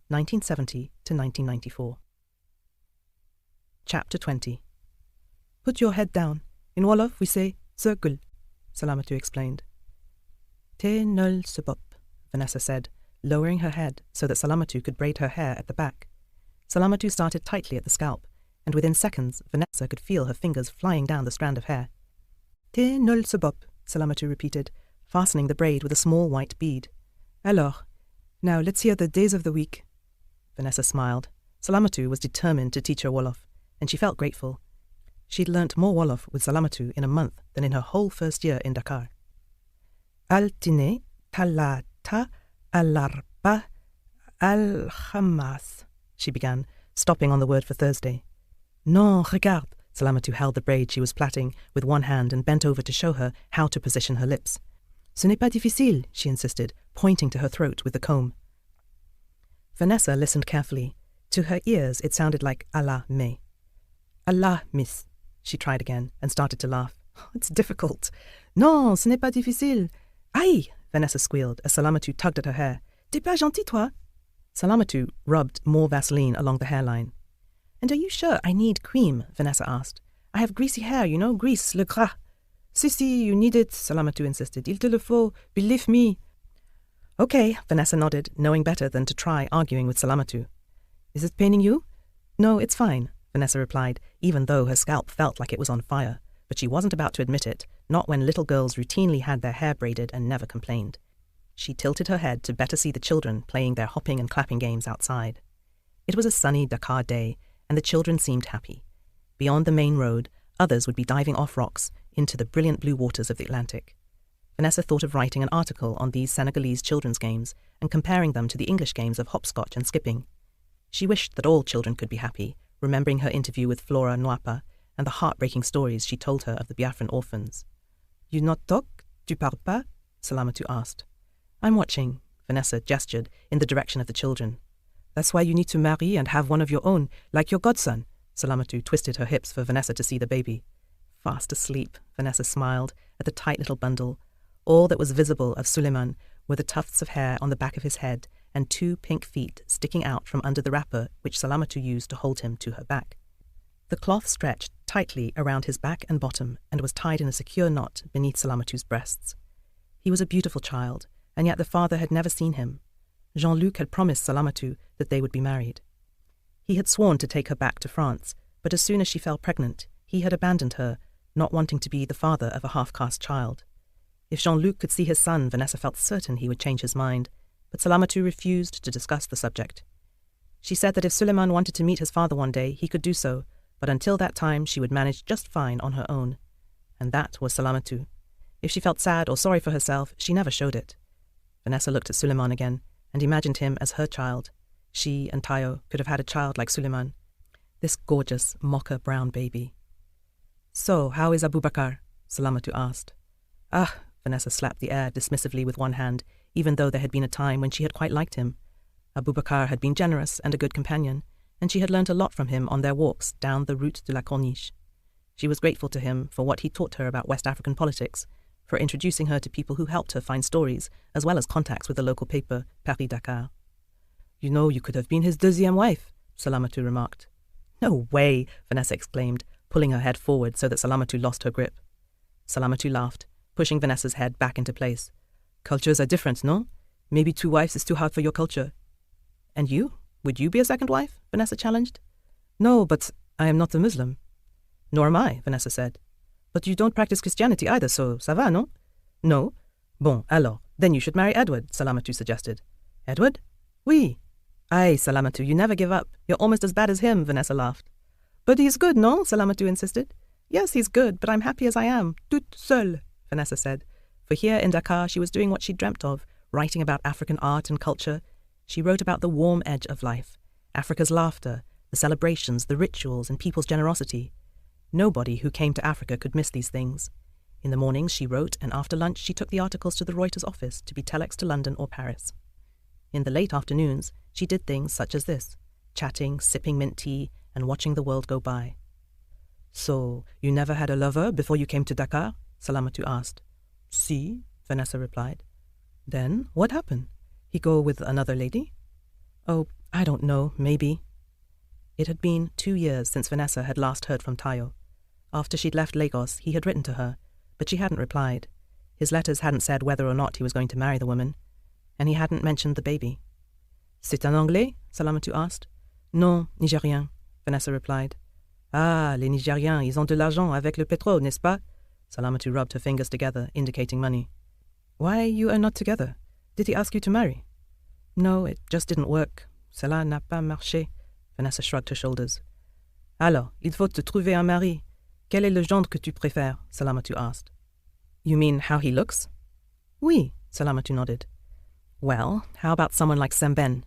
1970 to 1994. Chapter 20. Put your head down. In Wolof we say, circle, Salamatu explained. Te nul sebop, Vanessa said, lowering her head so that Salamatu could braid her hair at the back. Salamatu started tightly at the scalp, and within seconds Vanessa could feel her fingers flying down the strand of hair. Te nul sebop, Salamatu repeated, fastening the braid with a small white bead. Alors, now let's hear the days of the week. Vanessa smiled. Salamatu was determined to teach her Wolof, and she felt grateful. She'd learnt more Wolof with Salamatu in a month than in her whole first year in Dakar. Altine, talata, alarba, al-khamas, she began, stopping on the word for Thursday. Non, regarde. Salamatu held the braid she was plaiting with one hand and bent over to show her how to position her lips. Ce n'est pas difficile, she insisted, pointing to her throat with the comb. Vanessa listened carefully. To her ears it sounded like Allah me. Allah, miss, she tried again and started to laugh. It's difficult. Non, ce n'est pas difficile. Aïe, Vanessa squealed as Salamatu tugged at her hair. T'es pas gentil, toi? Salamatu rubbed more Vaseline along the hairline. And are you sure I need cream? Vanessa asked. I have greasy hair, you know, grease, le gras. Si, you need it, Salamatu insisted. Il te le faut, believe me. Okay, Vanessa nodded, knowing better than to try arguing with Salamatu. Is it paining you? No, it's fine, Vanessa replied, even though her scalp felt like it was on fire. But she wasn't about to admit it, not when little girls routinely had their hair braided and never complained. She tilted her head to better see the children playing their hopping and clapping games outside. It was a sunny Dakar day, and the children seemed happy. Beyond the main road, others would be diving off rocks into the brilliant blue waters of the Atlantic. Vanessa thought of writing an article on these Senegalese children's games and comparing them to the English games of hopscotch and skipping. She wished that all children could be happy, remembering her interview with Flora Nwapa and the heartbreaking stories she told her of the Biafran orphans. You not talk? Tu parles pas? Salamatu asked. I'm watching, Vanessa gestured in the direction of the children. That's why you need to marry and have one of your own, like your godson. Salamatu twisted her hips for Vanessa to see the baby. Fast asleep, Vanessa smiled at the tight little bundle. All that was visible of Suleiman were the tufts of hair on the back of his head and 2 pink feet sticking out from under the wrapper which Salamatu used to hold him to her back. The cloth stretched tightly around his back and bottom and was tied in a secure knot beneath Salamatu's breasts. He was a beautiful child, and yet the father had never seen him. Jean-Luc had promised Salamatu that they would be married. He had sworn to take her back to France, but as soon as she fell pregnant, he had abandoned her, not wanting to be the father of a half-caste child. If Jean-Luc could see his son, Vanessa felt certain he would change his mind, but Salamatu refused to discuss the subject. She said that if Suleiman wanted to meet his father one day, he could do so, but until that time she would manage just fine on her own. And that was Salamatu. If she felt sad or sorry for herself, she never showed it. Vanessa looked at Suleiman again and imagined him as her child. She and Tayo could have had a child like Suleiman, this gorgeous mocha brown baby. So, how is Abubakar? Salamatu asked. Ah, Vanessa slapped the air dismissively with one hand, even though there had been a time when she had quite liked him. Abubakar had been generous and a good companion, and she had learnt a lot from him on their walks down the route de la Corniche. She was grateful to him for what he taught her about West African politics, for introducing her to people who helped her find stories, as well as contacts with the local paper, Paris-Dakar. You know, you could have been his deuxième wife, Salamatu remarked. No way, Vanessa exclaimed, pulling her head forward so that Salamatu lost her grip. Salamatu laughed, pushing Vanessa's head back into place. Cultures are different, no? Maybe 2 wives is too hard for your culture. And you? Would you be a second wife? Vanessa challenged. No, but I am not a Muslim. Nor am I, Vanessa said. But you don't practice Christianity either, so ça va, no? No? Bon, alors, then you should marry Edward, Salamatu suggested. Edward? Oui. Aye, Salamatu, you never give up. You're almost as bad as him, Vanessa laughed. But he's good, no? Salamatu insisted. Yes, he's good, but I'm happy as I am, toute seule, Vanessa said. For here in Dakar she was doing what she dreamt of, writing about African art and culture. She wrote about the warm edge of life, Africa's laughter, the celebrations, the rituals, and people's generosity. Nobody who came to Africa could miss these things. In the mornings she wrote, and after lunch she took the articles to the Reuters office to be telexed to London or Paris. In the late afternoons she did things such as this, chatting, sipping mint tea, and watching the world go by. So, you never had a lover before you came to Dakar? Salamatu asked. Si, Vanessa replied. Then, what happened? He go with another lady? Oh, I don't know, maybe. It had been 2 years since Vanessa had last heard from Tayo. After she'd left Lagos, he had written to her, but she hadn't replied. His letters hadn't said whether or not he was going to marry the woman, and he hadn't mentioned the baby. C'est un Anglais? Salamatu asked. Non, Nigérien, Vanessa replied. Ah, les Nigériens, ils ont de l'argent avec le pétrole, n'est-ce pas? Salamatu rubbed her fingers together, indicating money. Why you are not together? Did he ask you to marry? No, it just didn't work. Cela n'a pas marché. Vanessa shrugged her shoulders. Alors, il faut te trouver un mari. Quel est le genre que tu préfères? Salamatu asked. You mean how he looks? Oui, Salamatu nodded. Well, how about someone like Semben?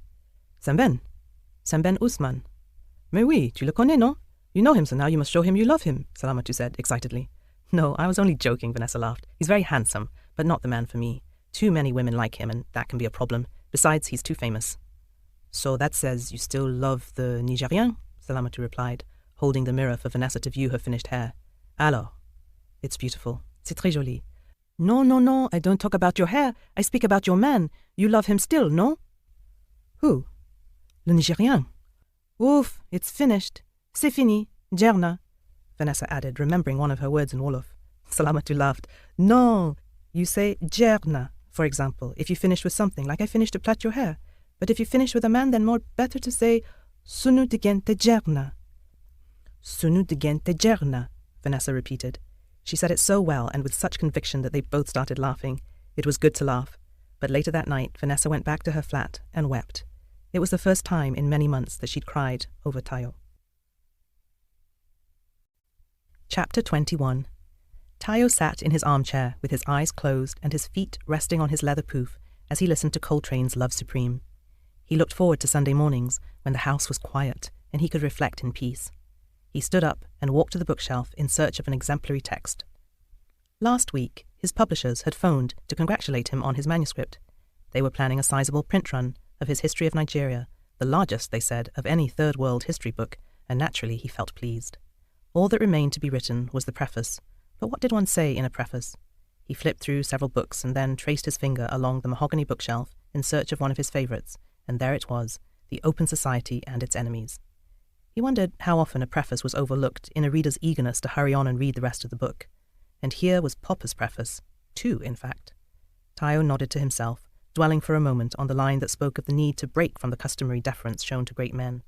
Semben? Semben Ousmane. Mais oui, tu le connais, non? You know him, so now you must show him you love him, Salamatu said excitedly. No, I was only joking, Vanessa laughed. He's very handsome, but not the man for me. Too many women like him, and that can be a problem. Besides, he's too famous. So that says you still love the Nigerian? Salamatu replied, holding the mirror for Vanessa to view her finished hair. Alors? It's beautiful. C'est très joli. No, I don't talk about your hair. I speak about your man. You love him still, no? Who? Le Nigerian. Ouf, it's finished. C'est fini. Djerna, Vanessa added, remembering one of her words in Wolof. Salamatu laughed. No, you say djerna, for example, if you finish with something, like I finished to plait your hair. But if you finish with a man, then more better to say sunu digente djerna. Sunu digente djerna, Vanessa repeated. She said it so well and with such conviction that they both started laughing. It was good to laugh. But later that night, Vanessa went back to her flat and wept. It was the first time in many months that she'd cried over Tayo. Chapter 21. Tayo sat in his armchair with his eyes closed and his feet resting on his leather poof as he listened to Coltrane's Love Supreme. He looked forward to Sunday mornings when the house was quiet and he could reflect in peace. He stood up and walked to the bookshelf in search of an exemplary text. Last week, his publishers had phoned to congratulate him on his manuscript. They were planning a sizable print run of his History of Nigeria, the largest, they said, of any Third World history book, and naturally he felt pleased. All that remained to be written was the preface. But what did one say in a preface? He flipped through several books and then traced his finger along the mahogany bookshelf in search of one of his favourites, and there it was, The Open Society and Its Enemies. He wondered how often a preface was overlooked in a reader's eagerness to hurry on and read the rest of the book. And here was Popper's preface, 2, in fact. Tayo nodded to himself, dwelling for a moment on the line that spoke of the need to break from the customary deference shown to great men.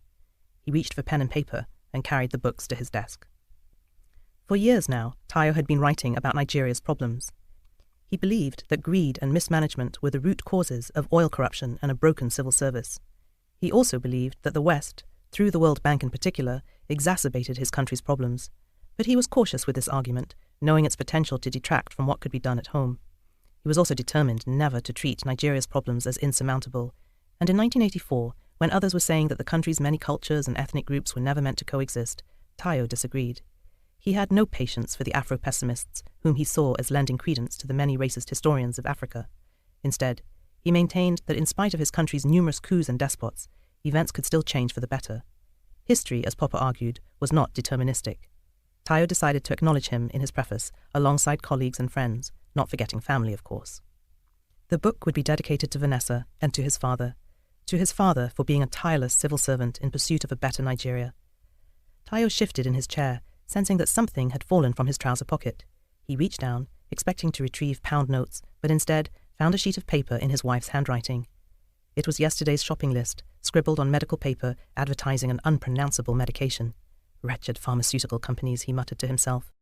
He reached for pen and paper and carried the books to his desk. For years now, Tayo had been writing about Nigeria's problems. He believed that greed and mismanagement were the root causes of oil corruption and a broken civil service. He also believed that the West, through the World Bank in particular, exacerbated his country's problems. But he was cautious with this argument, knowing its potential to detract from what could be done at home. He was also determined never to treat Nigeria's problems as insurmountable, and in 1984, when others were saying that the country's many cultures and ethnic groups were never meant to coexist, Tayo disagreed. He had no patience for the Afro-pessimists, whom he saw as lending credence to the many racist historians of Africa. Instead, he maintained that in spite of his country's numerous coups and despots, events could still change for the better. History, as Popper argued, was not deterministic. Tayo decided to acknowledge him in his preface, alongside colleagues and friends, not forgetting family, of course. The book would be dedicated to Vanessa and to his father for being a tireless civil servant in pursuit of a better Nigeria. Tayo shifted in his chair, sensing that something had fallen from his trouser pocket. He reached down, expecting to retrieve pound notes, but instead found a sheet of paper in his wife's handwriting. It was yesterday's shopping list, scribbled on medical paper, advertising an unpronounceable medication. Wretched pharmaceutical companies, he muttered to himself.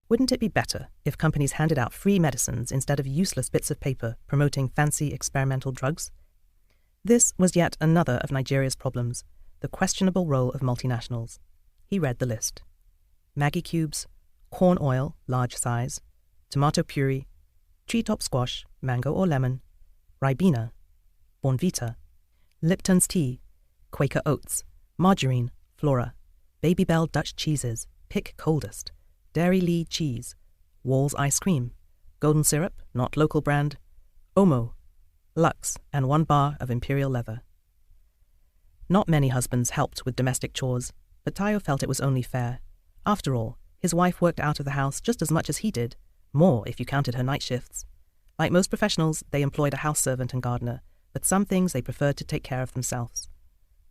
Wouldn't it be better if companies handed out free medicines instead of useless bits of paper promoting fancy experimental drugs? This was yet another of Nigeria's problems, the questionable role of multinationals. He read the list. Maggi cubes, corn oil, large size, tomato puree, treetop squash, mango or lemon, Ribena, Bonvita, Lipton's tea, Quaker oats, margarine, Flora, Baby Bell Dutch cheeses, pick coldest, Dairy Lee cheese, Wall's ice cream, golden syrup, not local brand, Omo, Lux, and 1 bar of imperial leather. Not many husbands helped with domestic chores, but Tayo felt it was only fair. After all, his wife worked out of the house just as much as he did, more if you counted her night shifts. Like most professionals, they employed a house servant and gardener, but some things they preferred to take care of themselves.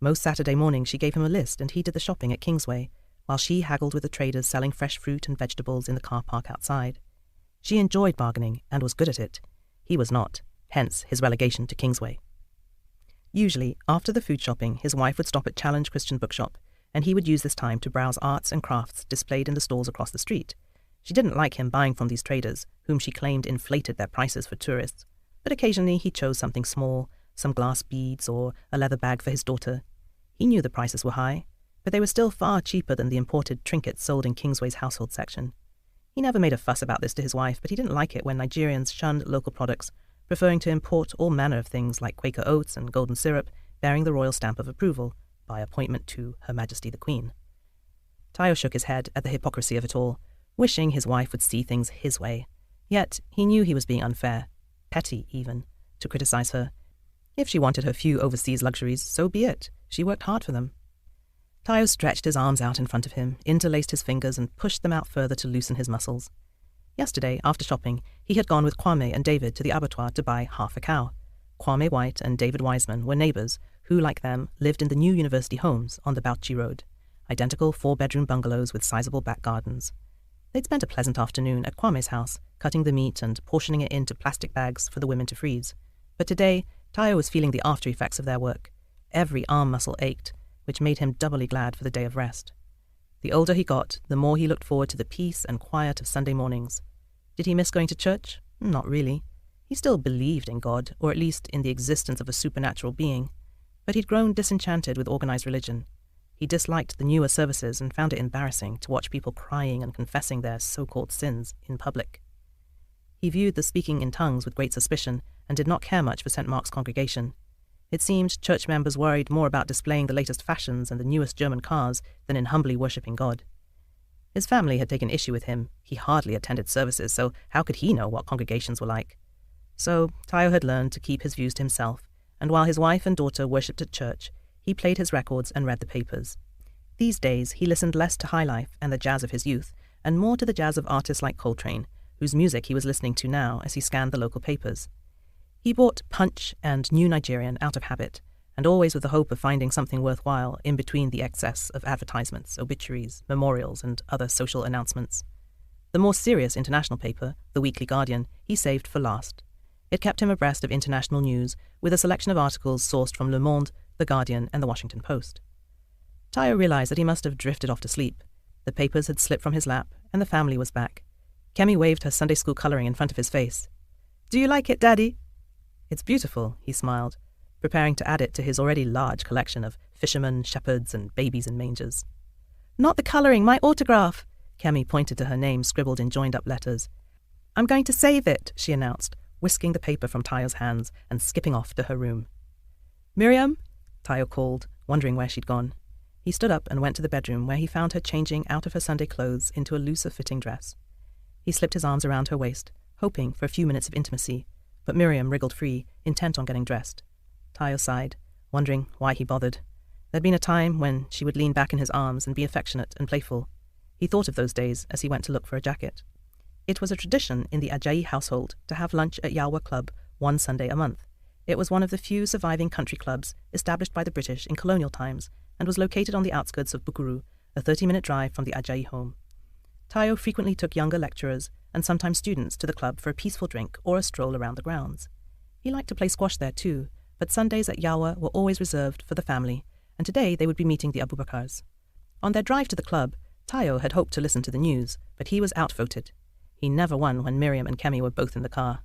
Most Saturday mornings she gave him a list and he did the shopping at Kingsway, while she haggled with the traders selling fresh fruit and vegetables in the car park outside. She enjoyed bargaining and was good at it. He was not, hence his relegation to Kingsway. Usually, after the food shopping, his wife would stop at Challenge Christian Bookshop, and he would use this time to browse arts and crafts displayed in the stalls across the street. She didn't like him buying from these traders, whom she claimed inflated their prices for tourists, but occasionally he chose something small, some glass beads or a leather bag for his daughter. He knew the prices were high, but they were still far cheaper than the imported trinkets sold in Kingsway's household section. He never made a fuss about this to his wife, but he didn't like it when Nigerians shunned local products, preferring to import all manner of things like Quaker oats and golden syrup, bearing the royal stamp of approval, by appointment to Her Majesty the Queen. Tayo shook his head at the hypocrisy of it all, wishing his wife would see things his way. Yet he knew he was being unfair, petty even, to criticize her. If she wanted her few overseas luxuries, so be it. She worked hard for them. Tayo stretched his arms out in front of him, interlaced his fingers and pushed them out further to loosen his muscles. Yesterday, after shopping, he had gone with Kwame and David to the abattoir to buy half a cow. Kwame White and David Wiseman were neighbours who, like them, lived in the new university homes on the Bauchi Road, identical 4-bedroom bungalows with sizable back gardens. They'd spent a pleasant afternoon at Kwame's house, cutting the meat and portioning it into plastic bags for the women to freeze. But today, Tayo was feeling the after effects of their work. Every arm muscle ached, which made him doubly glad for the day of rest. The older he got, the more he looked forward to the peace and quiet of Sunday mornings. Did he miss going to church? Not really. He still believed in God, or at least in the existence of a supernatural being, but he'd grown disenchanted with organized religion. He disliked the newer services and found it embarrassing to watch people crying and confessing their so-called sins in public. He viewed the speaking in tongues with great suspicion and did not care much for St. Mark's congregation. It seemed church members worried more about displaying the latest fashions and the newest German cars than in humbly worshipping God. His family had taken issue with him. He hardly attended services, so how could he know what congregations were like? So Tayo had learned to keep his views to himself, and while his wife and daughter worshipped at church, he played his records and read the papers. These days he listened less to high life and the jazz of his youth, and more to the jazz of artists like Coltrane, whose music he was listening to now as he scanned the local papers. He bought Punch and New Nigerian out of habit, and always with the hope of finding something worthwhile in between the excess of advertisements, obituaries, memorials, and other social announcements. The more serious international paper, the Weekly Guardian, he saved for last. It kept him abreast of international news, with a selection of articles sourced from Le Monde, The Guardian, and The Washington Post. Tayo realized that he must have drifted off to sleep. The papers had slipped from his lap, and the family was back. Kemi waved her Sunday school coloring in front of his face. "Do you like it, Daddy?" "It's beautiful," he smiled, preparing to add it to his already large collection of fishermen, shepherds, and babies in mangers. "Not the colouring, my autograph!" Kemi pointed to her name scribbled in joined-up letters. "I'm going to save it," she announced, whisking the paper from Tayo's hands and skipping off to her room. "Miriam?" Tayo called, wondering where she'd gone. He stood up and went to the bedroom, where he found her changing out of her Sunday clothes into a looser-fitting dress. He slipped his arms around her waist, hoping for a few minutes of intimacy, but Miriam wriggled free, intent on getting dressed. Tayo sighed, wondering why he bothered. There'd been a time when she would lean back in his arms and be affectionate and playful. He thought of those days as he went to look for a jacket. It was a tradition in the Ajayi household to have lunch at Yawa Club one Sunday a month. It was one of the few surviving country clubs established by the British in colonial times and was located on the outskirts of Bukuru, a 30-minute drive from the Ajayi home. Tayo frequently took younger lecturers and sometimes students to the club for a peaceful drink or a stroll around the grounds. He liked to play squash there too, but Sundays at Yawa were always reserved for the family, and today they would be meeting the Abubakars. On their drive to the club, Tayo had hoped to listen to the news, but he was outvoted. He never won when Miriam and Kemi were both in the car.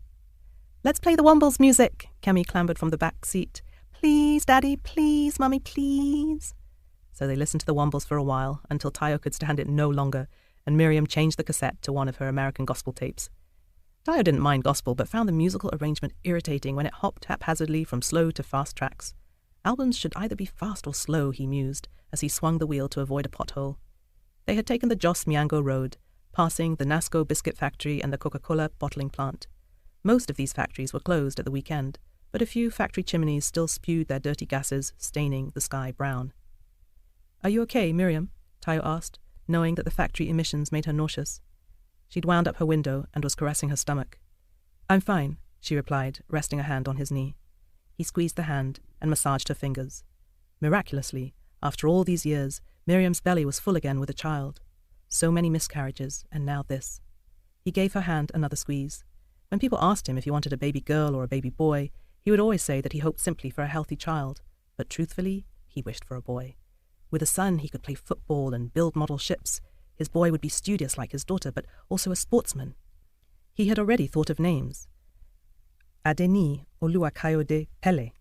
"Let's play the Wombles music," Kemi clambered from the back seat. "Please, Daddy, please, Mummy, please." So they listened to the Wombles for a while, until Tayo could stand it no longer, and Miriam changed the cassette to one of her American gospel tapes. Tayo didn't mind gospel, but found the musical arrangement irritating when it hopped haphazardly from slow to fast tracks. Albums should either be fast or slow, he mused, as he swung the wheel to avoid a pothole. They had taken the Jos Miango Road, passing the Nasco biscuit factory and the Coca-Cola bottling plant. Most of these factories were closed at the weekend, but a few factory chimneys still spewed their dirty gases, staining the sky brown. "Are you okay, Miriam?" Tayo asked, knowing that the factory emissions made her nauseous. She'd wound up her window and was caressing her stomach. "I'm fine," she replied, resting a hand on his knee. He squeezed the hand and massaged her fingers. Miraculously, after all these years, Miriam's belly was full again with a child. So many miscarriages, and now this. He gave her hand another squeeze. When people asked him if he wanted a baby girl or a baby boy, he would always say that he hoped simply for a healthy child, but truthfully, he wished for a boy. With a son, he could play football and build model ships. His boy would be studious like his daughter, but also a sportsman. He had already thought of names. Adeni Oluwakayode Pele.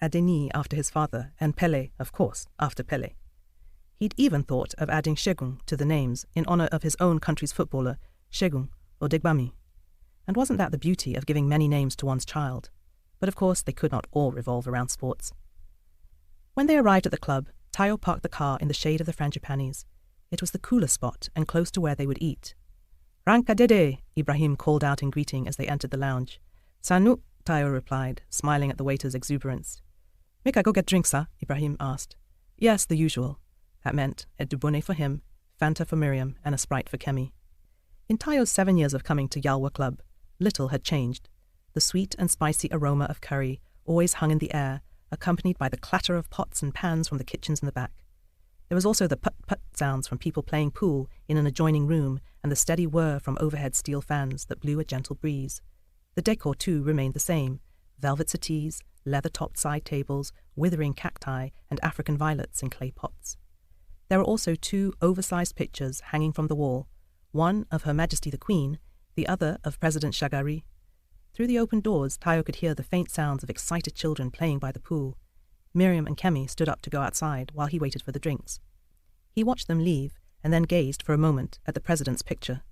Adeni after his father, and Pele, of course, after Pele. He'd even thought of adding Segun to the names in honor of his own country's footballer, Segun Odegbami. And wasn't that the beauty of giving many names to one's child? But of course they could not all revolve around sports. When they arrived at the club, Tayo parked the car in the shade of the frangipanis. It was the coolest spot and close to where they would eat. "Ranka dede," Ibrahim called out in greeting as they entered the lounge. "Sanu," Tayo replied, smiling at the waiter's exuberance. "Make I go get drinks, sir?" Ibrahim asked. "Yes, the usual." That meant a dubonnet for him, Fanta for Miriam, and a Sprite for Kemi. In Tayo's 7 years of coming to Yalwa Club, little had changed. The sweet and spicy aroma of curry always hung in the air, accompanied by the clatter of pots and pans from the kitchens in the back. There was also the put-put sounds from people playing pool in an adjoining room and the steady whir from overhead steel fans that blew a gentle breeze. The decor, too, remained the same: velvet settees, leather-topped side tables, withering cacti, and African violets in clay pots. There were also 2 oversized pictures hanging from the wall, one of Her Majesty the Queen, the other of President Shagari. Through the open doors, Tayo could hear the faint sounds of excited children playing by the pool. Miriam and Kemi stood up to go outside while he waited for the drinks. He watched them leave and then gazed for a moment at the president's picture.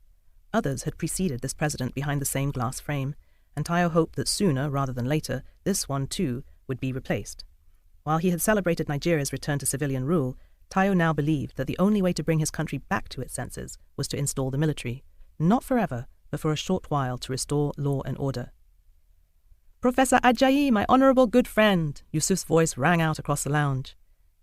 Others had preceded this president behind the same glass frame, and Tayo hoped that sooner rather than later this one too would be replaced. While he had celebrated Nigeria's return to civilian rule, Tayo now believed that the only way to bring his country back to its senses was to install the military, not forever, but for a short while to restore law and order. "Professor Ajayi, my honourable good friend," Yusuf's voice rang out across the lounge.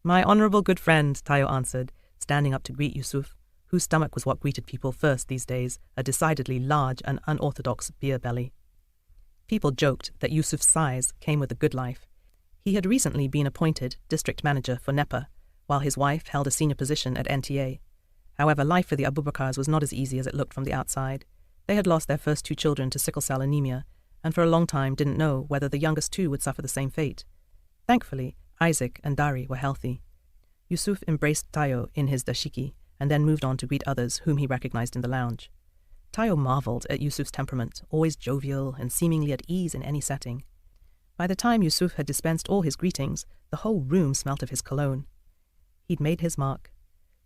"My honourable good friend," Tayo answered, standing up to greet Yusuf, whose stomach was what greeted people first these days, a decidedly large and unorthodox beer belly. People joked that Yusuf's size came with a good life. He had recently been appointed district manager for NEPA, while his wife held a senior position at NTA. However, life for the Abubakars was not as easy as it looked from the outside. They had lost their first 2 children to sickle cell anemia, and for a long time didn't know whether the youngest 2 would suffer the same fate. Thankfully, Isaac and Dari were healthy. Yusuf embraced Tayo in his dashiki, and then moved on to greet others whom he recognized in the lounge. Tayo marveled at Yusuf's temperament, always jovial and seemingly at ease in any setting. By the time Yusuf had dispensed all his greetings, the whole room smelt of his cologne. He'd made his mark.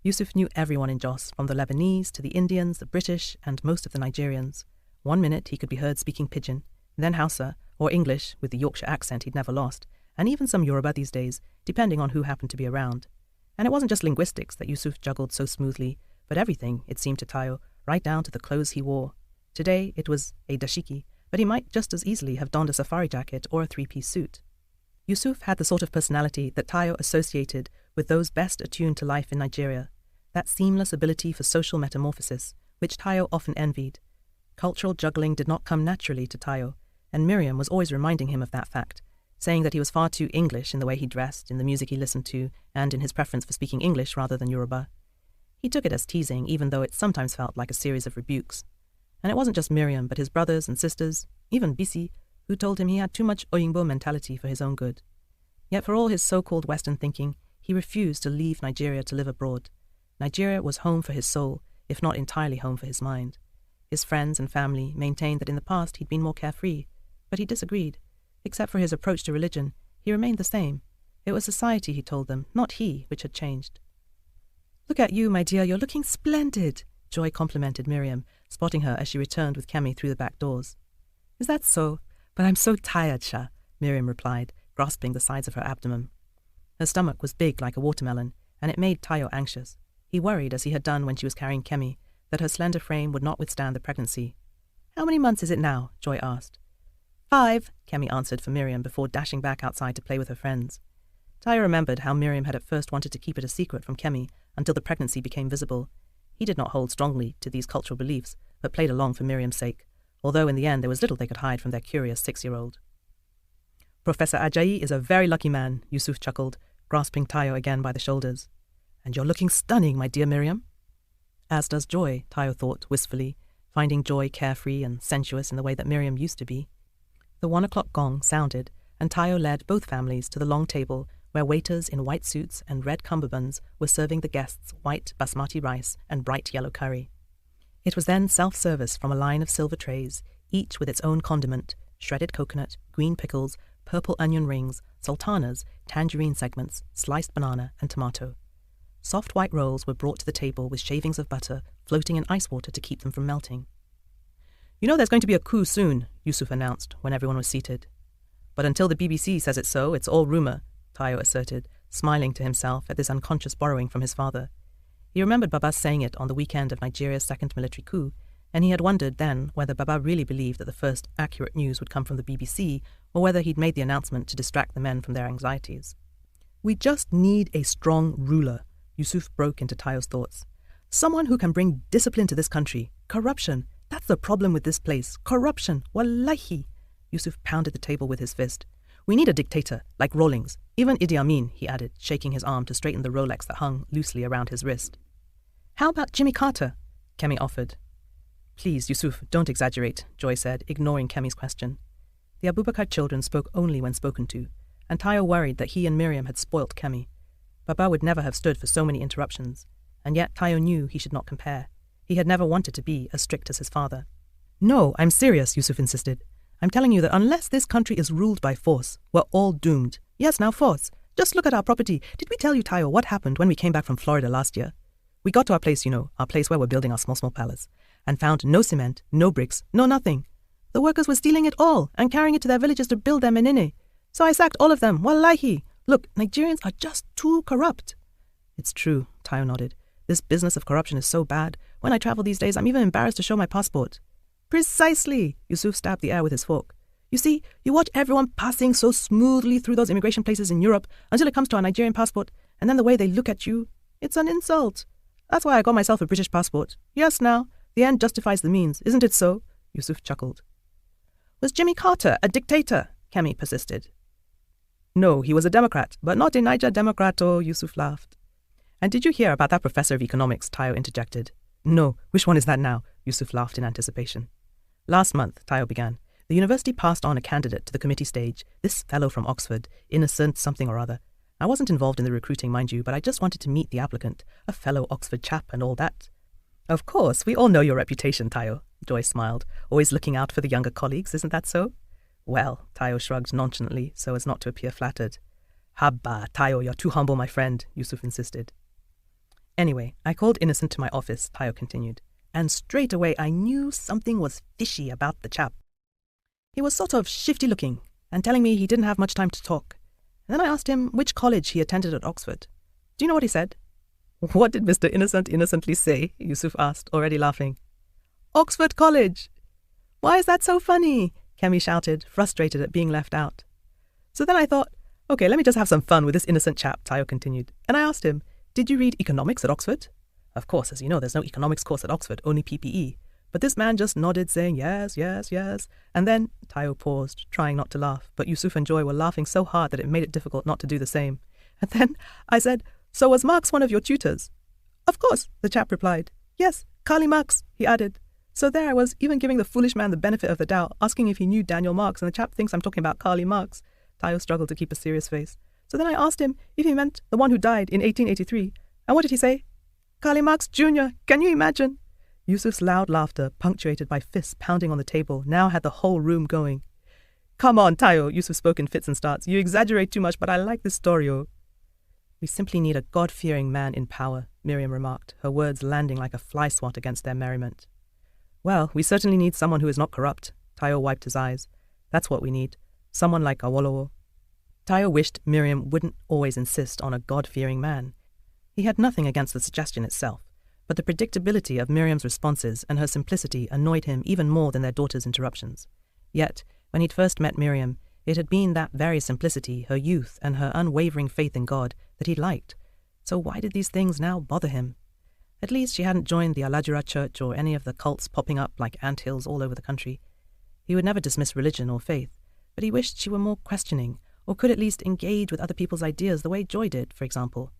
Yusuf knew everyone in Jos, from the Lebanese to the Indians, the British, and most of the Nigerians. One minute he could be heard speaking Pidgin, then Hausa, or English with the Yorkshire accent he'd never lost, and even some Yoruba these days, depending on who happened to be around. And it wasn't just linguistics that Yusuf juggled so smoothly, but everything, it seemed to Tayo, right down to the clothes he wore. Today it was a dashiki, but he might just as easily have donned a safari jacket or a 3-piece suit. Yusuf had the sort of personality that Tayo associated with those best attuned to life in Nigeria, that seamless ability for social metamorphosis, which Tayo often envied. Cultural juggling did not come naturally to Tayo, and Miriam was always reminding him of that fact, saying that he was far too English in the way he dressed, in the music he listened to, and in his preference for speaking English rather than Yoruba. He took it as teasing, even though it sometimes felt like a series of rebukes. And it wasn't just Miriam, but his brothers and sisters, even Bisi, who told him he had too much Oyinbo mentality for his own good. Yet for all his so-called Western thinking, he refused to leave Nigeria to live abroad. Nigeria was home for his soul, if not entirely home for his mind. His friends and family maintained that in the past he'd been more carefree, but he disagreed. Except for his approach to religion, he remained the same. It was society, he told them, not he, which had changed. "Look at you, my dear, you're looking splendid," Joy complimented Miriam, spotting her as she returned with Kemi through the back doors. "Is that so? But I'm so tired, Sha," Miriam replied, grasping the sides of her abdomen. Her stomach was big like a watermelon, and it made Tayo anxious. He worried, as he had done when she was carrying Kemi, that her slender frame would not withstand the pregnancy. "How many months is it now?" Joy asked. 5, Kemi answered for Miriam before dashing back outside to play with her friends. Tayo remembered how Miriam had at first wanted to keep it a secret from Kemi until the pregnancy became visible. He did not hold strongly to these cultural beliefs, but played along for Miriam's sake, although in the end there was little they could hide from their curious 6-year-old. "Professor Ajayi is a very lucky man," Yusuf chuckled, grasping Tayo again by the shoulders. "And you're looking stunning, my dear Miriam." As does Joy, Tayo thought wistfully, finding Joy carefree and sensuous in the way that Miriam used to be. The 1 o'clock gong sounded, and Tayo led both families to the long table where waiters in white suits and red cummerbunds were serving the guests white basmati rice and bright yellow curry. It was then self-service from a line of silver trays, each with its own condiment, shredded coconut, green pickles, purple onion rings, sultanas, tangerine segments, sliced banana, and tomato. Soft white rolls were brought to the table with shavings of butter floating in ice water to keep them from melting. "You know there's going to be a coup soon," Yusuf announced when everyone was seated. "But until the BBC says it's so, it's all rumour," Tayo asserted, smiling to himself at this unconscious borrowing from his father. He remembered Baba saying it on the weekend of Nigeria's second military coup, and he had wondered then whether Baba really believed that the first accurate news would come from the BBC, or whether he'd made the announcement to distract the men from their anxieties. "We just need a strong ruler," Yusuf broke into Tayo's thoughts. "Someone who can bring discipline to this country. Corruption. That's the problem with this place. Corruption. Wallahi." Yusuf pounded the table with his fist. "We need a dictator, like Rawlings. Even Idi Amin," he added, shaking his arm to straighten the Rolex that hung loosely around his wrist. "How about Jimmy Carter?" Kemi offered. "Please, Yusuf, don't exaggerate," Joy said, ignoring Kemi's question. The Abubakar children spoke only when spoken to, and Tayo worried that he and Miriam had spoilt Kemi. Baba would never have stood for so many interruptions, and yet Tayo knew he should not compare. He had never wanted to be as strict as his father. "No, I'm serious," Yusuf insisted. "I'm telling you that unless this country is ruled by force, we're all doomed. Yes, now force. Just look at our property. Did we tell you, Tayo, what happened when we came back from Florida last year? We got to our place, our place where we're building our small palace, and found no cement, no bricks, no nothing. The workers were stealing it all and carrying it to their villages to build their menene. So I sacked all of them, wallahi. Look, Nigerians are just too corrupt." "It's true," Tayo nodded. "This business of corruption is so bad. When I travel these days, I'm even embarrassed to show my passport." "Precisely," Yusuf stabbed the air with his fork. "You see, you watch everyone passing so smoothly through those immigration places in Europe until it comes to our Nigerian passport, and then the way they look at you, it's an insult. That's why I got myself a British passport. Yes, now, the end justifies the means, isn't it so?" Yusuf chuckled. "Was Jimmy Carter a dictator?" Kemi persisted. "No, he was a Democrat, but not a Niger Democrat," Yusuf laughed. "And did you hear about that professor of economics?" Tayo interjected. "No, which one is that now?" Yusuf laughed in anticipation. "Last month," Tayo began, "the university passed on a candidate to the committee stage, this fellow from Oxford, Innocent something or other. I wasn't involved in the recruiting, mind you, but I just wanted to meet the applicant, a fellow Oxford chap and all that." "Of course, we all know your reputation, Tayo," Joy smiled. "Always looking out for the younger colleagues, isn't that so?" "Well," Tayo shrugged nonchalantly so as not to appear flattered. "Habba, Tayo, you're too humble, my friend," Yusuf insisted. "Anyway, I called Innocent to my office," Tayo continued, "and straight away I knew something was fishy about the chap. He was sort of shifty-looking and telling me he didn't have much time to talk. And then I asked him which college he attended at Oxford. Do you know what he said?" "What did Mr. Innocent innocently say?" Yusuf asked, already laughing. "Oxford College." "Why is that so funny?" Kemi shouted, frustrated at being left out. "So then I thought, okay, let me just have some fun with this innocent chap," Tayo continued. "And I asked him, did you read economics at Oxford? Of course, as you know, there's no economics course at Oxford, only PPE. But this man just nodded, saying yes, yes, yes. And then," Tayo paused, trying not to laugh, but Yusuf and Joy were laughing so hard that it made it difficult not to do the same. "And then I said, so was Marx one of your tutors?" "Of course," the chap replied. "Yes, Karl Marx," he added. So there I was, even giving the foolish man the benefit of the doubt, asking if he knew Daniel Marx, and the chap thinks I'm talking about Karl Marx. Tayo struggled to keep a serious face. So then I asked him if he meant the one who died in 1883. And what did he say? "Karl Marx Jr. Can you imagine?" Yusuf's loud laughter, punctuated by fists pounding on the table, now had the whole room going. "Come on, Tayo," Yusuf spoke in fits and starts. "You exaggerate too much, but I like this story, "We simply need a God-fearing man in power," Miriam remarked, her words landing like a fly swat against their merriment. "Well, we certainly need someone who is not corrupt." Tayo wiped his eyes. "That's what we need. Someone like Awolowo." Tayo wished Miriam wouldn't always insist on a God-fearing man. He had nothing against the suggestion itself, but the predictability of Miriam's responses and her simplicity annoyed him even more than their daughter's interruptions. Yet, when he'd first met Miriam, it had been that very simplicity, her youth, and her unwavering faith in God that he liked. So why did these things now bother him? At least she hadn't joined the Alajira Church or any of the cults popping up like anthills all over the country. He would never dismiss religion or faith, but he wished she were more questioning, or could at least engage with other people's ideas the way Joy did, for example.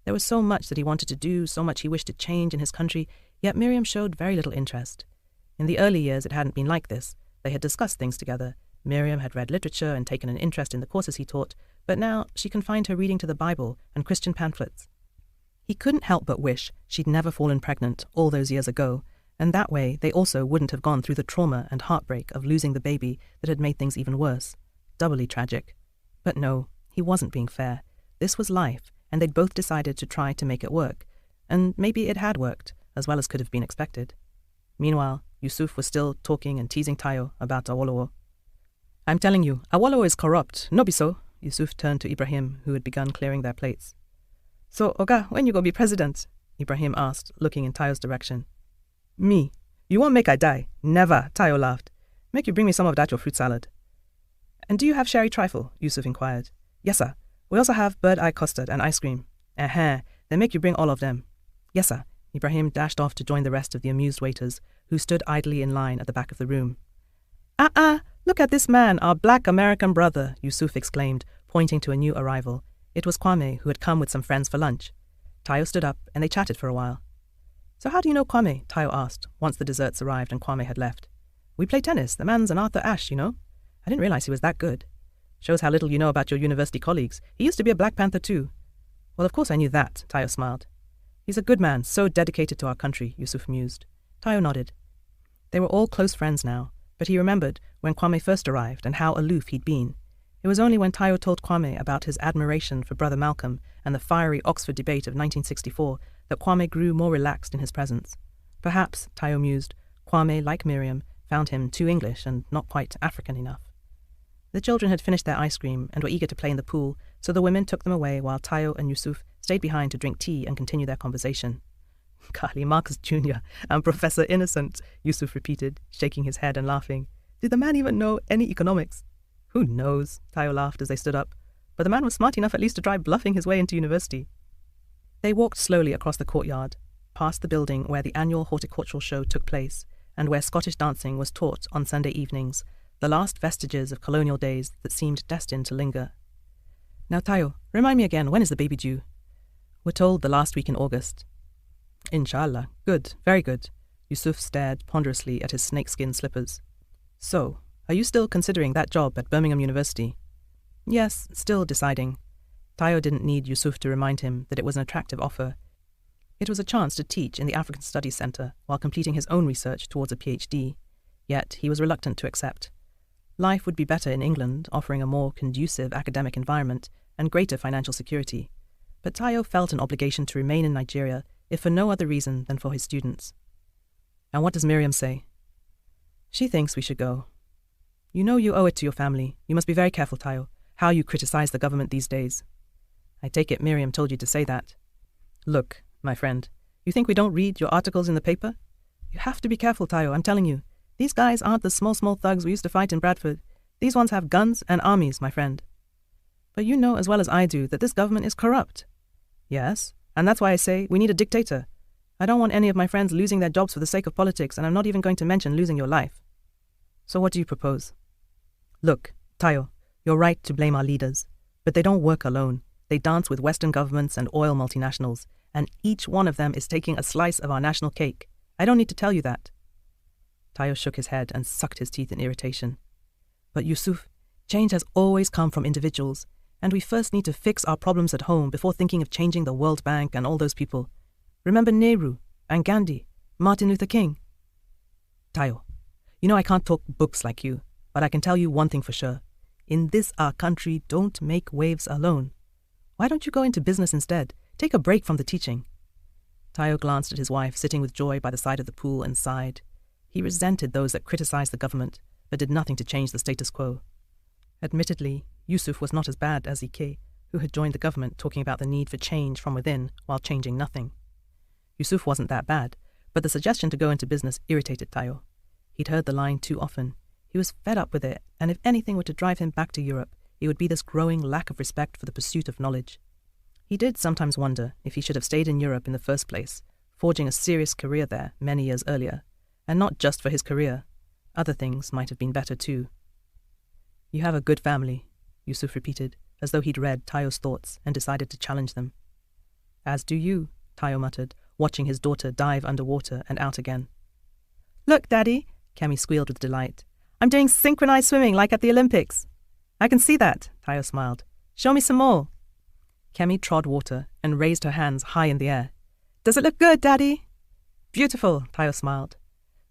There was so much that he wanted to do, so much he wished to change in his country, yet Miriam showed very little interest. In the early years it hadn't been like this. They had discussed things together. Miriam had read literature and taken an interest in the courses he taught, but now she confined her reading to the Bible and Christian pamphlets. He couldn't help but wish she'd never fallen pregnant all those years ago, and that way they also wouldn't have gone through the trauma and heartbreak of losing the baby that had made things even worse. Doubly tragic. But no, he wasn't being fair. This was life, and they'd both decided to try to make it work. And maybe it had worked, as well as could have been expected. Meanwhile, Yusuf was still talking and teasing Tayo about Awolowo. "I'm telling you, Awolowo is corrupt, no be so." Yusuf turned to Ibrahim, who had begun clearing their plates. "So, Oga, when you go be president?" Ibrahim asked, looking in Tayo's direction. "Me? You won't make I die? Never," Tayo laughed. "Make you bring me some of that your fruit salad." "And do you have sherry trifle?" Yusuf inquired. "Yes, sir. We also have bird-eye custard and ice cream." "Then make you bring all of them." "Yes, sir." Ibrahim dashed off to join the rest of the amused waiters, who stood idly in line at the back of the room. Look at this man, our black American brother," Yusuf exclaimed, pointing to a new arrival. It was Kwame, who had come with some friends for lunch. Tayo stood up, and they chatted for a while. "So how do you know Kwame?" Tayo asked, once the desserts arrived and Kwame had left. "We play tennis. The man's an Arthur Ashe, you know. I didn't realize he was that good." "Shows how little you know about your university colleagues. He used to be a Black Panther too." "Well, of course I knew that," Tayo smiled. "He's a good man, so dedicated to our country," Yusuf mused. Tayo nodded. They were all close friends now, but he remembered when Kwame first arrived and how aloof he'd been. It was only when Tayo told Kwame about his admiration for Brother Malcolm and the fiery Oxford debate of 1964 that Kwame grew more relaxed in his presence. Perhaps, Tayo mused, Kwame, like Miriam, found him too English and not quite African enough. The children had finished their ice cream and were eager to play in the pool, so the women took them away while Tayo and Yusuf stayed behind to drink tea and continue their conversation. "Golly, Marcus Jr. and Professor Innocent," Yusuf repeated, shaking his head and laughing. "Did the man even know any economics?" "Who knows?" Tayo laughed as they stood up. "But the man was smart enough at least to try bluffing his way into university." They walked slowly across the courtyard, past the building where the annual horticultural show took place, and where Scottish dancing was taught on Sunday evenings, the last vestiges of colonial days that seemed destined to linger. "Now, Tayo, remind me again, when is the baby due?" "We're told the last week in August." "Inshallah. Good, very good." Yusuf stared ponderously at his snakeskin slippers. "So, are you still considering that job at Birmingham University?" "Yes, still deciding." Tayo didn't need Yusuf to remind him that it was an attractive offer. It was a chance to teach in the African Studies Centre while completing his own research towards a PhD, yet he was reluctant to accept. Life would be better in England, offering a more conducive academic environment and greater financial security, but Tayo felt an obligation to remain in Nigeria if for no other reason than for his students. "And what does Miriam say?" "She thinks we should go." "You know you owe it to your family. You must be very careful, Tayo, how you criticize the government these days." "I take it Miriam told you to say that." "Look, my friend, you think we don't read your articles in the paper? You have to be careful, Tayo, I'm telling you. These guys aren't the small thugs we used to fight in Bradford. These ones have guns and armies, my friend." "But you know as well as I do that this government is corrupt." "Yes, and that's why I say we need a dictator. I don't want any of my friends losing their jobs for the sake of politics, and I'm not even going to mention losing your life." "So what do you propose?" "Look, Tayo, you're right to blame our leaders, but they don't work alone. They dance with Western governments and oil multinationals, and each one of them is taking a slice of our national cake. I don't need to tell you that." Tayo shook his head and sucked his teeth in irritation. "But Yusuf, change has always come from individuals, and we first need to fix our problems at home before thinking of changing the World Bank and all those people. Remember Nehru and Gandhi, Martin Luther King?" "Tayo, you know I can't talk books like you, but I can tell you one thing for sure. In this our country, don't make waves alone. Why don't you go into business instead? Take a break from the teaching." Tayo glanced at his wife sitting with Joy by the side of the pool and sighed. He resented those that criticized the government, but did nothing to change the status quo. Admittedly, Yusuf was not as bad as Ike, who had joined the government talking about the need for change from within while changing nothing. Yusuf wasn't that bad, but the suggestion to go into business irritated Tayo. He'd heard the line too often. He was fed up with it, and if anything were to drive him back to Europe, it would be this growing lack of respect for the pursuit of knowledge. He did sometimes wonder if he should have stayed in Europe in the first place, forging a serious career there many years earlier, and not just for his career. Other things might have been better too. "You have a good family." Yusuf repeated, as though he'd read Tayo's thoughts and decided to challenge them. As do you, Tayo muttered, watching his daughter dive underwater and out again. Look, Daddy, Kemi squealed with delight. I'm doing synchronized swimming like at the Olympics. I can see that, Tayo smiled. Show me some more. Kemi trod water and raised her hands high in the air. Does it look good, Daddy? Beautiful, Tayo smiled.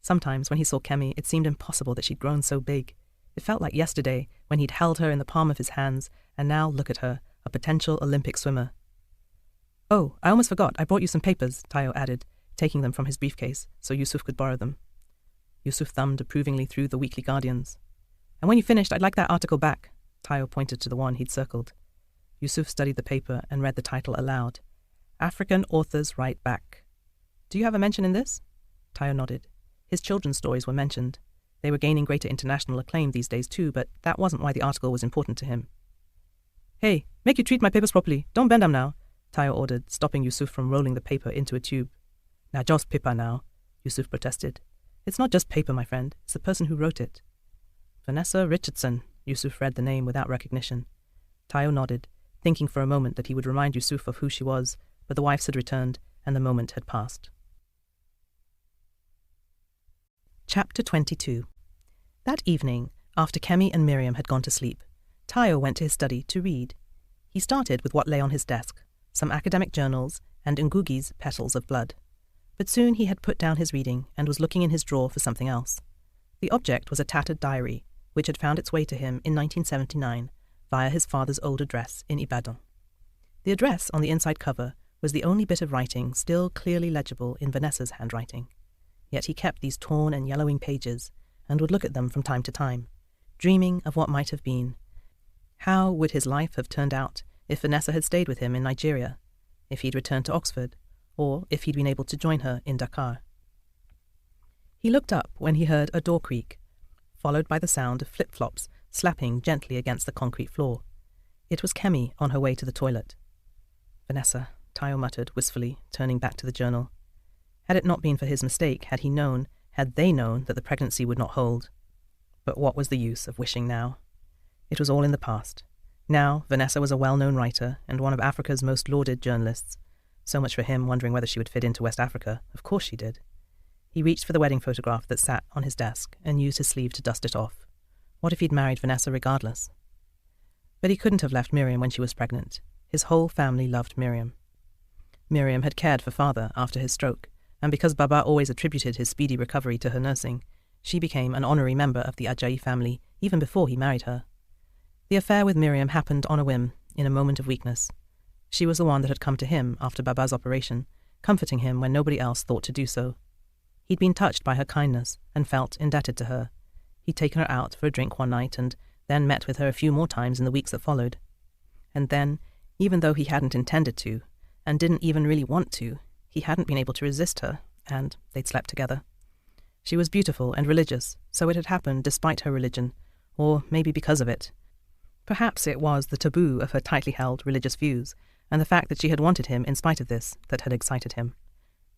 Sometimes when he saw Kemi, it seemed impossible that she'd grown so big. It felt like yesterday when he'd held her in the palm of his hands, and now look at her, a potential Olympic swimmer. Oh, I almost forgot, I brought you some papers, Tayo added, taking them from his briefcase so Yusuf could borrow them. Yusuf thumbed approvingly through the Weekly Guardians. And when you finished, I'd like that article back. Tayo pointed to the one he'd circled. Yusuf studied the paper and read the title aloud. African Authors Write Back. Do you have a mention in this? Tayo nodded. His children's stories were mentioned. They were gaining greater international acclaim these days too, but that wasn't why the article was important to him. Hey, make you treat my papers properly. Don't bend them now, Tayo ordered, stopping Yusuf from rolling the paper into a tube. Now just paper now, Yusuf protested. It's not just paper, my friend. It's the person who wrote it. Vanessa Richardson, Yusuf read the name without recognition. Tayo nodded, thinking for a moment that he would remind Yusuf of who she was, but the wives had returned, and the moment had passed. Chapter 22. That evening, after Kemi and Miriam had gone to sleep, Tayo went to his study to read. He started with what lay on his desk, some academic journals and Ngugi's Petals of Blood. But soon he had put down his reading and was looking in his drawer for something else. The object was a tattered diary, which had found its way to him in 1979 via his father's old address in Ibadan. The address on the inside cover was the only bit of writing still clearly legible in Vanessa's handwriting. Yet he kept these torn and yellowing pages and would look at them from time to time, dreaming of what might have been. How would his life have turned out if Vanessa had stayed with him in Nigeria, if he'd returned to Oxford, or if he'd been able to join her in Dakar? He looked up when he heard a door creak, followed by the sound of flip-flops slapping gently against the concrete floor. It was Kemi on her way to the toilet. Vanessa, Tayo muttered wistfully, turning back to the journal. Had it not been for his mistake, had they known that the pregnancy would not hold? But what was the use of wishing now? It was all in the past. Now, Vanessa was a well-known writer and one of Africa's most lauded journalists. So much for him wondering whether she would fit into West Africa. Of course she did. He reached for the wedding photograph that sat on his desk and used his sleeve to dust it off. What if he'd married Vanessa regardless? But he couldn't have left Miriam when she was pregnant. His whole family loved Miriam. Miriam had cared for father after his stroke, and because Baba always attributed his speedy recovery to her nursing, she became an honorary member of the Ajayi family even before he married her. The affair with Miriam happened on a whim, in a moment of weakness. She was the one that had come to him after Baba's operation, comforting him when nobody else thought to do so. He'd been touched by her kindness and felt indebted to her. He'd taken her out for a drink one night and then met with her a few more times in the weeks that followed. And then, even though he hadn't intended to, and didn't even really want to, he hadn't been able to resist her, and they'd slept together. She was beautiful and religious, so it had happened despite her religion, or maybe because of it. Perhaps it was the taboo of her tightly held religious views, and the fact that she had wanted him in spite of this, that had excited him.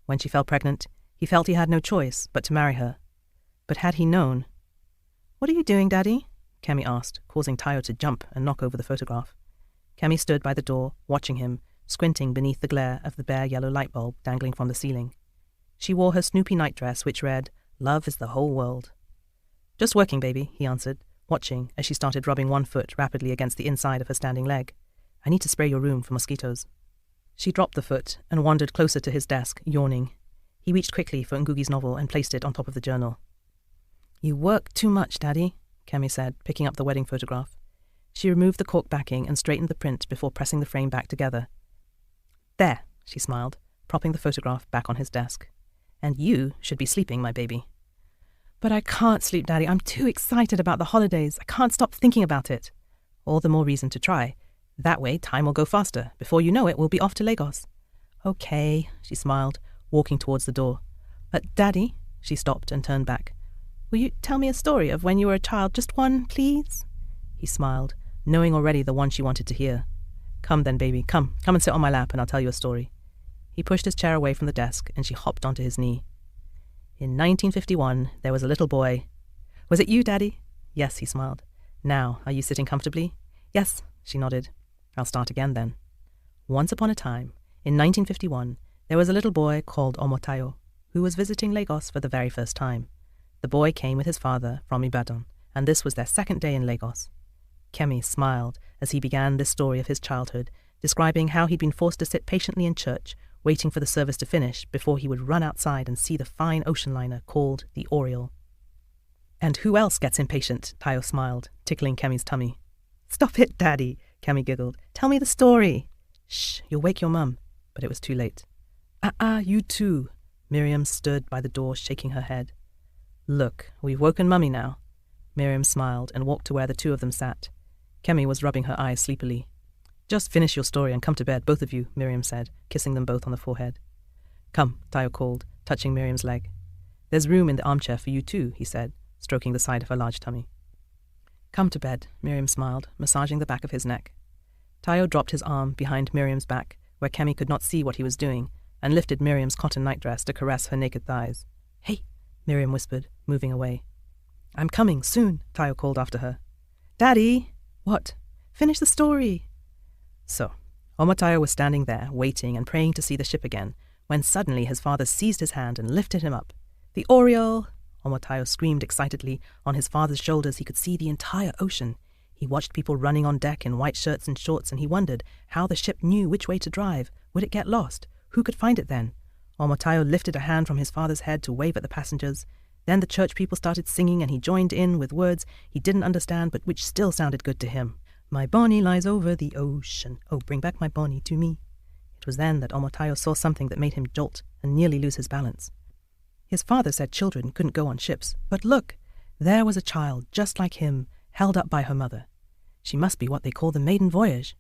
When she fell pregnant, he felt he had no choice but to marry her. But had he known? "What are you doing, Daddy?" Kemi asked, causing Tayo to jump and knock over the photograph. Kemi stood by the door, watching him, squinting beneath the glare of the bare yellow light bulb dangling from the ceiling. She wore her Snoopy nightdress, which read, "Love is the whole world." "Just working, baby," he answered, watching as she started rubbing one foot rapidly against the inside of her standing leg. "I need to spray your room for mosquitoes." She dropped the foot and wandered closer to his desk, yawning. He reached quickly for Ngugi's novel and placed it on top of the journal. "You work too much, Daddy," Kemi said, picking up the wedding photograph. She removed the cork backing and straightened the print before pressing the frame back together. "There," she smiled, propping the photograph back on his desk. "And you should be sleeping, my baby." "But I can't sleep, Daddy. I'm too excited about the holidays. I can't stop thinking about it." "All the more reason to try. That way time will go faster. Before you know it, we'll be off to Lagos." "Okay," she smiled, walking towards the door. "But, Daddy," she stopped and turned back. "Will you tell me a story of when you were a child? Just one, please?" He smiled, knowing already the one she wanted to hear. "Come then, baby. Come and sit on my lap and I'll tell you a story." He pushed his chair away from the desk and she hopped onto his knee. "In 1951, there was a little boy." "Was it you, Daddy?" "Yes," he smiled. "Now, are you sitting comfortably?" Yes, she nodded. I'll start again then. Once upon a time, in 1951, there was a little boy called Tayo, who was visiting Lagos for the very first time. The boy came with his father from Ibadan, and this was their second day in Lagos. Kemi smiled as he began this story of his childhood, describing how he'd been forced to sit patiently in church, waiting for the service to finish before he would run outside and see the fine ocean liner called the Oriole. And who else gets impatient? Tayo smiled, tickling Kemi's tummy. Stop it, Daddy, Kemi giggled. Tell me the story. Shh, you'll wake your mum. But it was too late. You too. Miriam stood by the door, shaking her head. Look, we've woken Mummy now. Miriam smiled and walked to where the two of them sat. Kemi was rubbing her eyes sleepily. Just finish your story and come to bed, both of you, Miriam said, kissing them both on the forehead. Come, Tayo called, touching Miriam's leg. There's room in the armchair for you too, he said, stroking the side of her large tummy. Come to bed, Miriam smiled, massaging the back of his neck. Tayo dropped his arm behind Miriam's back, where Kemi could not see what he was doing, and lifted Miriam's cotton nightdress to caress her naked thighs. Hey, Miriam whispered, moving away. I'm coming, soon, Tayo called after her. Daddy! What? Finish the story! So, Tayo was standing there, waiting and praying to see the ship again, when suddenly his father seized his hand and lifted him up. The Oriole! Tayo screamed excitedly. On his father's shoulders he could see the entire ocean. He watched people running on deck in white shirts and shorts, and he wondered how the ship knew which way to drive. Would it get lost? Who could find it then? Tayo lifted a hand from his father's head to wave at the passengers. Then the church people started singing, and he joined in with words he didn't understand, but which still sounded good to him. My Bonnie lies over the ocean. Oh, bring back my Bonnie to me. It was then that Tayo saw something that made him jolt and nearly lose his balance. His father said children couldn't go on ships, but look, there was a child just like him, held up by her mother. She must be what they call the maiden voyage.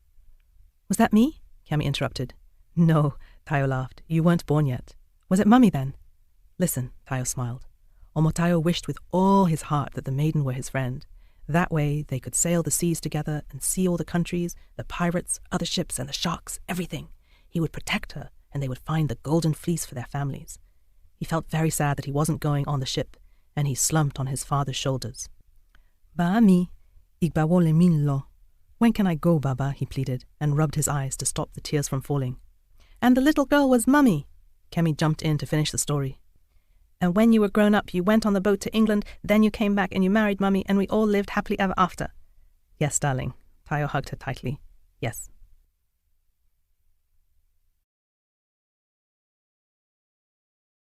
Was that me? Kemi interrupted. No, Tayo laughed. You weren't born yet. Was it Mummy then? Listen, Tayo smiled. Tayo wished with all his heart that the maiden were his friend. That way they could sail the seas together and see all the countries, the pirates, other ships and the sharks, everything. He would protect her, and they would find the golden fleece for their families. He felt very sad that he wasn't going on the ship, and he slumped on his father's shoulders. Baami, igbawole minlo. When can I go, Baba? He pleaded, and rubbed his eyes to stop the tears from falling. And the little girl was Mummy. Kemi jumped in to finish the story. And when you were grown up, you went on the boat to England, then you came back and you married Mummy, and we all lived happily ever after. Yes, darling. Tayo hugged her tightly. Yes,